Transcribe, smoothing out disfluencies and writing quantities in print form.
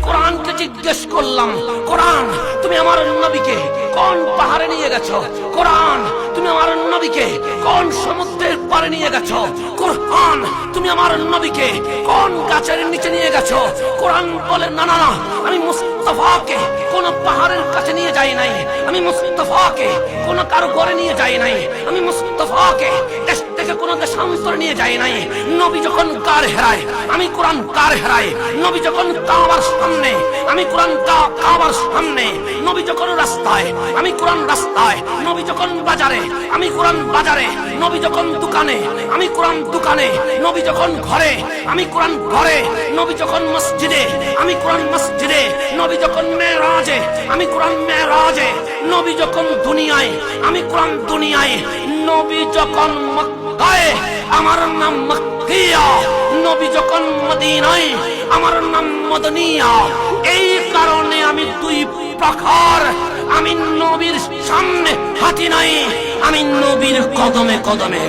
কোরআনকে জিজ্ঞেস করলাম, কোরআন তুমি আমার নবীকে কোন পাহাড়ে নিয়ে গেছো? কোরআন তুমি আমার নবীকে কোন সমুদ্রের পাড়ে নিয়ে গেছো? কোরআন তুমি আমার নবীকে কোন গাছের নিচে নিয়ে গেছো? কোরআন বলে না না না, আমি মুস্তাফাকে কোন পাহাড়ের কাছে নিয়ে যাই নাই, আমি মুস্তাফাকে কোন কারো ঘরে নিয়ে যাই নাই, আমি মুস্তাফাকে দেশ থেকে কোন দেশান্তরে নিয়ে যাই নাই। নবী যখন কার হেরায় আমি কোরআন কার হেরাই, নবী যখন কাবার সামনে আমি কোরআন কাবার সামনে, নবী যখন রাস্তায় আমি কোরআন রাস্তায়, নবী যখন বাজারে আমি কোরআন বাজারে, নবী যখন দোকানে আমি কোরআন দোকানে, নবী যখন ঘরে আমি কোরআন ঘরে, নবী যখন মসজিদে আমি কোরআন মসজিদে, নবী যখন মেরাজে আমি কোরআন মেরাজে, নবী যখন দুনিয়ায় আমি কোরআন দুনিয়ায়, নবী যখন মক্কায় আমার নাম মক্কিয়া, নবী যখন মদিনায় আমার নাম মদনিয়া। এই কারণে আমি দুই প্রকার, আমি নবীর সামনে হাঁটি নাই, আমি নবীর কদমে কদমে